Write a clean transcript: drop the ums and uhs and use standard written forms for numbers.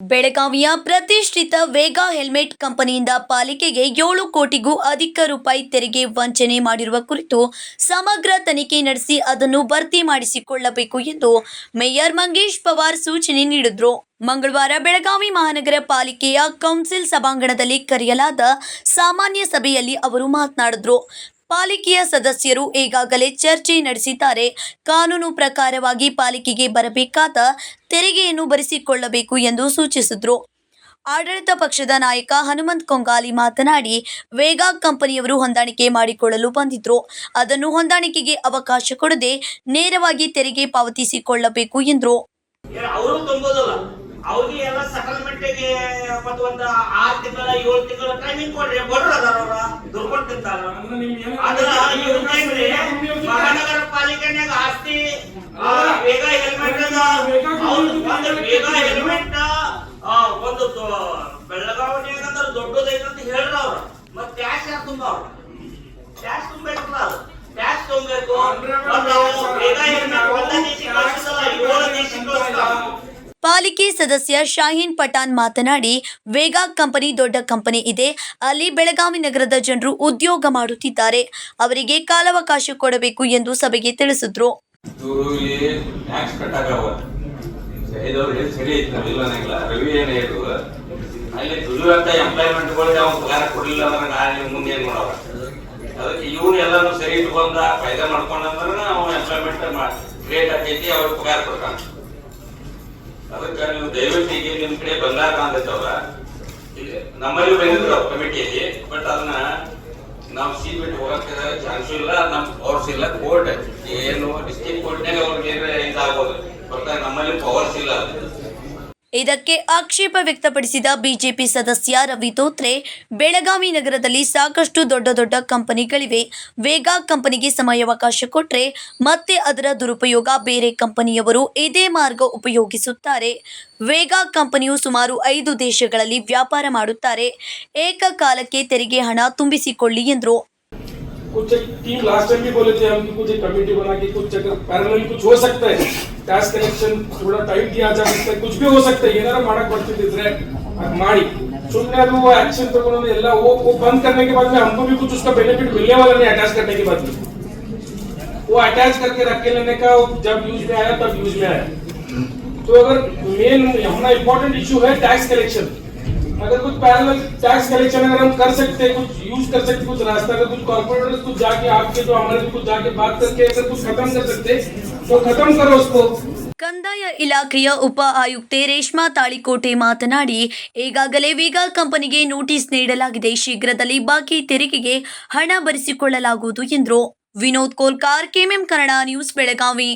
ಬೆಳಗಾವಿಯ ಪ್ರತಿಷ್ಠಿತ ವೇಗಾ ಹೆಲ್ಮೆಟ್ ಕಂಪನಿಯಿಂದ ಪಾಲಿಕೆಗೆ 7 ಕೋಟಿಗೂ ಅಧಿಕ ರೂಪಾಯಿ ತೆರಿಗೆ ವಂಚನೆ ಮಾಡಿರುವ ಕುರಿತು ಸಮಗ್ರ ತನಿಖೆ ನಡೆಸಿ ಅದನ್ನು ಭರ್ತಿ ಮಾಡಿಸಿಕೊಳ್ಳಬೇಕು ಎಂದು ಮೇಯರ್ ಮಂಗೇಶ್ ಪವಾರ್ ಸೂಚನೆ ನೀಡಿದರು. ಮಂಗಳವಾರ ಬೆಳಗಾವಿ ಮಹಾನಗರ ಪಾಲಿಕೆಯ ಕೌನ್ಸಿಲ್ ಸಭಾಂಗಣದಲ್ಲಿ ಕರೆಯಲಾದ ಸಾಮಾನ್ಯ ಸಭೆಯಲ್ಲಿ ಅವರು ಮಾತನಾಡಿದರು. ಪಾಲಿಕೆಯ ಸದಸ್ಯರು ಈಗಾಗಲೇ ಚರ್ಚೆ ನಡೆಸಿದ್ದಾರೆ. ಕಾನೂನು ಪ್ರಕಾರವಾಗಿ ಪಾಲಿಕೆಗೆ ಬರಬೇಕಾದ ತೆರಿಗೆಯನ್ನು ಭರಿಸಿಕೊಳ್ಳಬೇಕು ಎಂದು ಸೂಚಿಸಿದರು. ಆಡಳಿತ ಪಕ್ಷದ ನಾಯಕ ಹನುಮಂತ ಕೊಂಗಾಲಿ ಮಾತನಾಡಿ, ವೇಗಾ ಕಂಪನಿಯವರು ಹೊಂದಾಣಿಕೆ ಮಾಡಿಕೊಳ್ಳಲು ಬಂದಿದ್ರು. ಅದನ್ನು ಹೊಂದಾಣಿಕೆಗೆ ಅವಕಾಶ ಕೊಡದೆ ನೇರವಾಗಿ ತೆರಿಗೆ ಪಾವತಿಸಿಕೊಳ್ಳಬೇಕು ಎಂದರು. ಅವ್ರಿಗೆ ಎಲ್ಲ ಸೆಟಲ್ಮೆಂಟ್ಗೆ ಮತ್ತು ಒಂದು 6 ತಿಂಗಳ 7 ತಿಂಗಳ ಟೈಮಿಂಗ್ ಕೊಡ್ರಿ. ಬಡ್ರ ಅದಾರ ದುರ್ಕೊಂಡು ತಿಂತಾರ. ಮಹಾನಗರ ಪಾಲಿಕೆನಾಗ ಆಸ್ತಿ ವೇಗಾ ಹೆಲ್ಮೆಟ್ ವೇಗಾ ಹೆಲ್ಮೆಟ್ ಒಂದು ಬೆಳಗಾವಿನಾಗ ಅಂದ್ರೆ ದೊಡ್ಡದೈತಂತ ಹೇಳ್ರ ಅವ್ರು. ಮತ್ತೆ ಟ್ಯಾಕ್ಸ್ ಯಾಕೆ ತುಂಬವ್ರ? ಟ್ಯಾಕ್ಸ್ ತುಂಬಬೇಕಲ್ಲ, ಅದು ಟ್ಯಾಕ್ಸ್ ತುಂಬಬೇಕು. ವೇಗಾ ಹೆಲ್ಮೆಟ್ ಒಂದ ದೇಶಕ್ಕೆ ಕಳಿಸಲ್ಲ, 7 ದೇಶಕ್ಕೆ ಕಳಿಸ್ತಾರ. ಪಾಲಿಕೆ ಸದಸ್ಯ ಶಾಹೀನ್ ಪಠಾಣ್ ಮಾತನಾಡಿ, ವೇಗಾ ಕಂಪನಿ ದೊಡ್ಡ ಕಂಪನಿ ಇದೆ. ಅಲ್ಲಿ ಬೆಳಗಾವಿ ನಗರದ ಜನರು ಉದ್ಯೋಗ ಮಾಡುತ್ತಿದ್ದಾರೆ. ಅವರಿಗೆ ಕಾಲಾವಕಾಶ ಕೊಡಬೇಕು ಎಂದು ಸಭೆಗೆ ತಿಳಿಸಿದ್ರು. ಅದಕ್ಕೆ ಇವ್ರು ಎಲ್ಲಾನು ಸರಿ ಇಟ್ಕೊಂಡ ಫೈದಾ ಮಾಡ್ಕೊಂಡ್ರೆ ನಾವು ಎಂಪ್ಲಾಯ್ಮೆಂಟ್ ಕ್ರಿಯೇಟ್ ಆಗೈತಿ, ಅವ್ರಿಗೆ ಪಗಾರ ಕೊಡ್ತಾನೆ. ಅದಕ್ಕೆ ನೀವು ದಯವಿಟ್ಟು ಈಗ ನಿಮ್ ಕಡೆ ಬಂದಾಗ ಅಂತವ್ರ ನಮ್ಮಲ್ಲಿ ಬಂದಿದ್ರು ಕಮಿಟಿಯಲ್ಲಿ. ಬಟ್ ಅದನ್ನ ನಾವು ಸೀಟ್ ಬಿಟ್ಟು ಹೋಗಕ್ಕೆ ಚಾನ್ಸು ಇಲ್ಲ, ನಮ್ ಪವರ್ಸ್ ಇಲ್ಲ. ಕೋರ್ಟ್ ಏನು ಡಿಸ್ಟ್ರಿಕ್ಟ್ ಕೋರ್ಟ್ನಾಗ ಅವ್ರಿಗೆ ಇದಾಗೋದು ಬರ್ತಾರೆ, ನಮ್ಮಲ್ಲಿ ಪವರ್ಸ್ ಇಲ್ಲ. ಇದಕ್ಕೆ ಆಕ್ಷೇಪ ವ್ಯಕ್ತಪಡಿಸಿದ ಬಿಜೆಪಿ ಸದಸ್ಯ ರವಿ ತೋತ್ರೆ, ಬೆಳಗಾವಿ ನಗರದಲ್ಲಿ ಸಾಕಷ್ಟು ದೊಡ್ಡ ಕಂಪನಿಗಳಿವೆ. ವೇಗಾ ಕಂಪನಿಗೆ ಸಮಯಾವಕಾಶ ಕೊಟ್ಟರೆ ಮತ್ತೆ ಅದರ ದುರುಪಯೋಗ ಬೇರೆ ಕಂಪನಿಯವರು ಇದೇ ಮಾರ್ಗ ಉಪಯೋಗಿಸುತ್ತಾರೆ. ವೇಗಾ ಕಂಪನಿಯು ಸುಮಾರು 5 ದೇಶಗಳಲ್ಲಿ ವ್ಯಾಪಾರ ಮಾಡುತ್ತಾರೆ. ಏಕಕಾಲಕ್ಕೆ ತೆರಿಗೆ ಹಣ ತುಂಬಿಸಿಕೊಳ್ಳಿ ಎಂದರು. कुछ टीम लास्ट टाइम भी बोले थे हम कि कुछ एक कमेटी बना के कुछ पैरेलल कुछ हो सकता है, टैक्स कलेक्शन थोड़ा टाइम दिया जा सकता है, कुछ भी हो सकता है. ಏನಾರ ಮಾಡಕ್ ಬರ್ತಿದ್ರೆ ಮಾಡಿ सुनने ಅದು एक्शन तक ಎಲ್ಲ वो बंद करने के बाद में हमको भी कुछ उसका बेनिफिट मिलने वाला नहीं. अटैच करने के बाद में वो अटैच करके रख के लेने का जब यूज में आया तब यूज में आया. तो अगर मेन हमारा इंपॉर्टेंट इशू है टैक्स कलेक्शन. अगर कुछ पैरेलल टैक्स कलेक्शन अगर हम कर सकते हैं, कुछ यूज कर सकते, कुछ रास्ता अगर कुछ कॉर्पोरेटर्स कुछ जाके आपके जो हमारे कुछ जाके बात करके अगर कुछ खत्म कर सकते तो खत्म करो उसको. ಕಂದಾಯ ಇಲಾಖೆಯ ಉಪ ಆಯುಕ್ತೆ ರೇಷ್ಮಾ ತಾಳಿಕೋಟೆ ಮಾತನಾಡಿ, ಈಗಾಗಲೇ ವೇಗಾ ಕಂಪನಿಗೆ ನೋಟಿಸ್ ನೀಡಲಾಗಿದೆ. ಶೀಘ್ರದಲ್ಲಿ ಬಾಕಿ ತೆರಿಗೆಗೆ ಹಣ ಭರಿಸಿಕೊಳ್ಳಲಾಗುವುದು ಎಂದರು. Vinod Kolkar, KMM Kannada news, Belagavi.